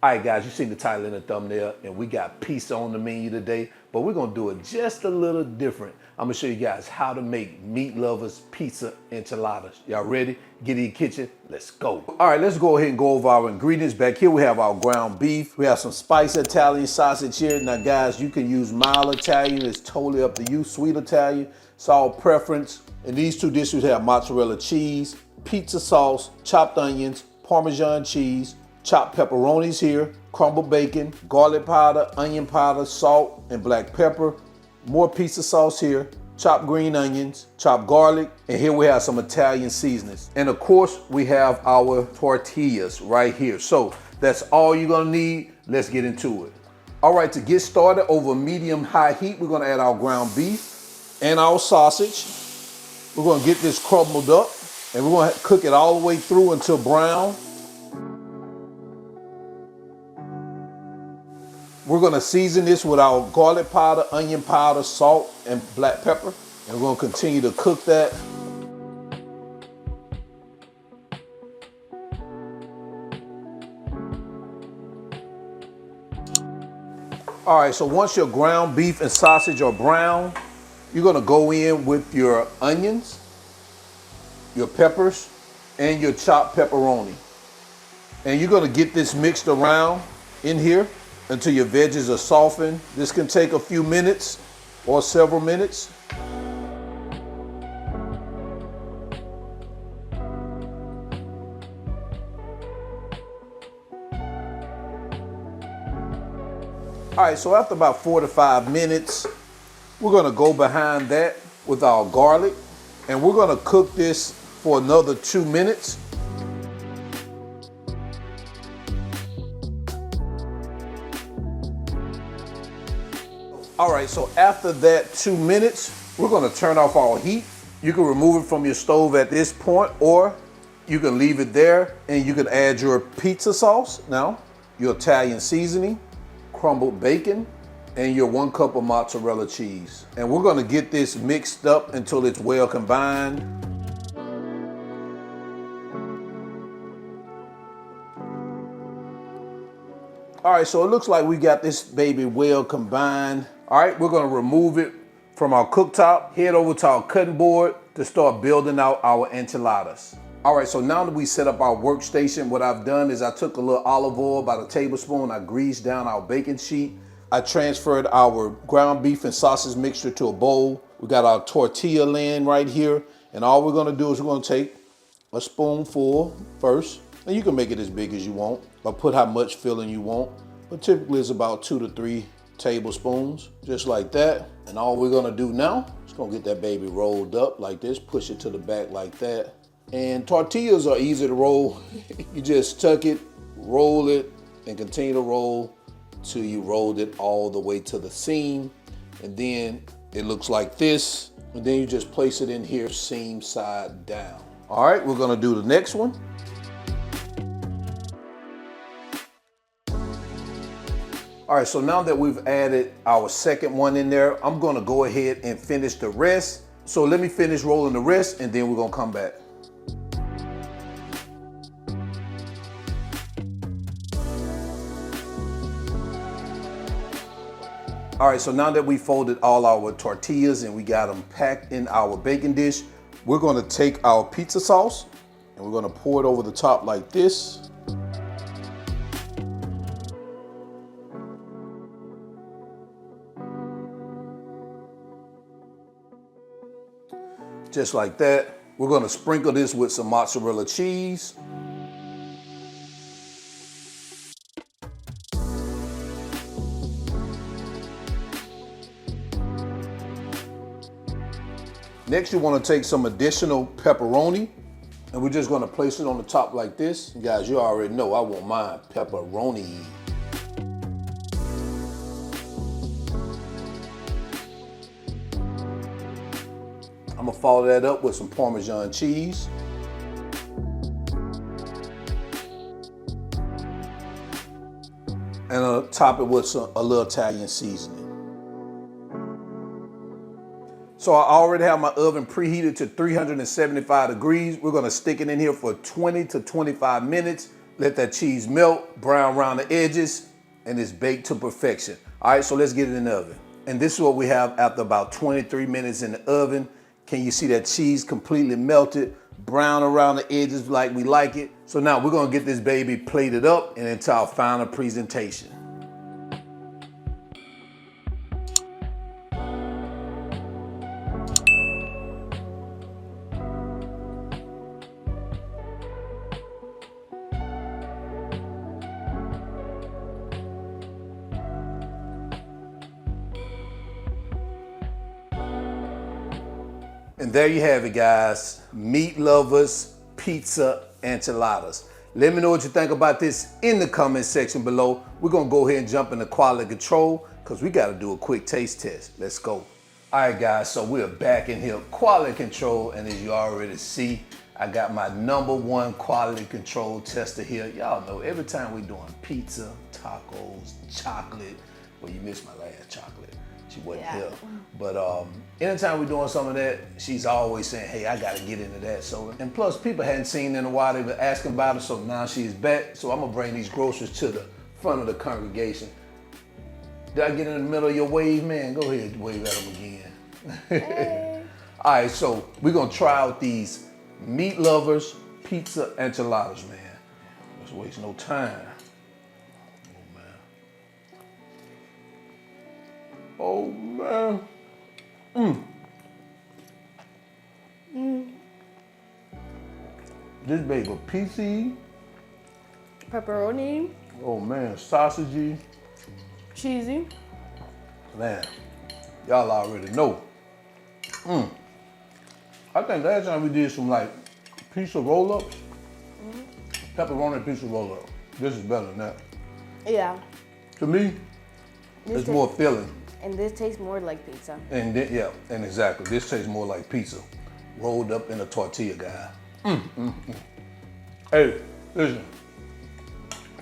All right, guys, you seen the title and the thumbnail, and we got pizza on the menu today, but we're gonna do it just a little different. I'm gonna show you guys how to make meat lovers pizza enchiladas. Y'all ready? Get in the kitchen, let's go. All right, let's go ahead and go over our ingredients. Back here, we have our ground beef. We have some spicy Italian sausage here. Now, guys, you can use mild Italian. It's totally up to you. Sweet Italian, it's all preference. And these two dishes have mozzarella cheese, pizza sauce, chopped onions, Parmesan cheese, chopped pepperonis here, crumbled bacon, garlic powder, onion powder, salt, and black pepper. More pizza sauce here, chopped green onions, chopped garlic, and here we have some Italian seasonings. And of course, we have our tortillas right here. So that's all you're gonna need. Let's get into it. All right, to get started over medium-high heat, we're gonna add our ground beef and our sausage. We're gonna get this crumbled up, and we're gonna cook it all the way through until brown. We're gonna season this with our garlic powder, onion powder, salt, and black pepper. And we're gonna continue to cook that. All right, so once your ground beef and sausage are brown, you're gonna go in with your onions, your peppers, and your chopped pepperoni. And you're gonna get this mixed around in here until your veggies are softened. This can take a few minutes or several minutes. All right, so after about 4 to 5 minutes, we're gonna go behind that with our garlic, and we're gonna cook this for another 2 minutes. All right, so after that 2 minutes, we're gonna turn off our heat. You can remove it from your stove at this point, or you can leave it there and you can add your pizza sauce now, your Italian seasoning, crumbled bacon, and your 1 cup of mozzarella cheese. And we're gonna get this mixed up until it's well combined. All right, so it looks like we got this baby well combined. All right, we're gonna remove it from our cooktop, head over to our cutting board to start building out our enchiladas. All right, so now that we set up our workstation, what I've done is I took a little olive oil, about a tablespoon, I greased down our baking sheet. I transferred our ground beef and sausage mixture to a bowl. We got our tortilla laying right here. And all we're gonna do is we're gonna take a spoonful first, and you can make it as big as you want, or put how much filling you want. But typically it's about 2 to 3 tablespoons, just like that. And all we're gonna do now is gonna get that baby rolled up like this, push it to the back like that. And tortillas are easy to roll. You just tuck it, roll it, and continue to roll till you rolled it all the way to the seam. And then it looks like this. And then you just place it in here, seam side down. All right, we're gonna do the next one. All right, so now that we've added our second one in there, I'm gonna go ahead and finish the rest. So let me finish rolling the rest and then we're gonna come back. All right, so now that we folded all our tortillas and we got them packed in our baking dish, we're gonna take our pizza sauce and we're gonna pour it over the top like this. Just like that. We're gonna sprinkle this with some mozzarella cheese. Next, you wanna take some additional pepperoni, and we're just gonna place it on the top like this. You guys, you already know I want mine pepperoni. I'm gonna follow that up with some Parmesan cheese. And I'll top it with a little Italian seasoning. So I already have my oven preheated to 375 degrees. We're gonna stick it in here for 20 to 25 minutes Let that cheese melt, brown around the edges, and it's baked to perfection. All right, so let's get it in the oven. And this is what we have after about 23 minutes in the oven. Can you see that cheese completely melted, brown around the edges like we like it? So now we're gonna get this baby plated up and into our final presentation. And there you have it, guys. Meat lovers, pizza enchiladas. Let me know what you think about this in the comment section below. We're gonna go ahead and jump into quality control because we gotta do a quick taste test. Let's go. All right, guys, so we're back in here, quality control, and as you already see, I got my #1 quality control tester here. Y'all know every time we're doing pizza, tacos, chocolate, well, you missed my last chocolate. She wasn't here. But anytime we're doing some of that, she's always saying, hey, I gotta get into that. So, and plus people hadn't seen it in a while, they were asking about it, so now she's back. So I'm gonna bring these groceries to the front of the congregation. Did I get in the middle of your wave, man? Go ahead and wave at them again. Hey. All right, so we're gonna try out these meat lovers pizza enchiladas, man. Let's waste no time. Oh man. This baby PC. Pepperoni. Oh man, sausagey. Cheesy. Man, y'all already know. I think last time we did some like pizza roll-ups. Pepperoni pizza roll-up. This is better than that. Yeah. To me, it's more filling. And this tastes more like pizza. And then, yeah, and exactly. This tastes more like pizza, rolled up in a tortilla, guy. Hey, listen.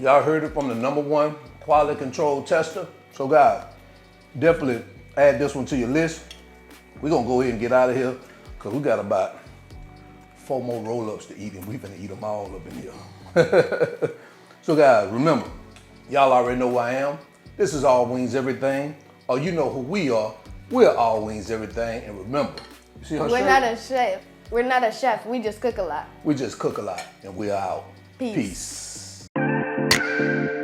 Y'all heard it from the #1 quality control tester. So guys, definitely add this one to your list. We're gonna go ahead and get out of here because we got about 4 more roll-ups to eat and we're gonna eat them all up in here. So guys, remember, y'all already know who I am. This is All Wings Everything. Or you know who we are. We're All Wings Everything. And remember, you see her We're shirt? not a chef. We're not a chef. We just cook a lot. We just cook a lot and we're out. Peace. Peace.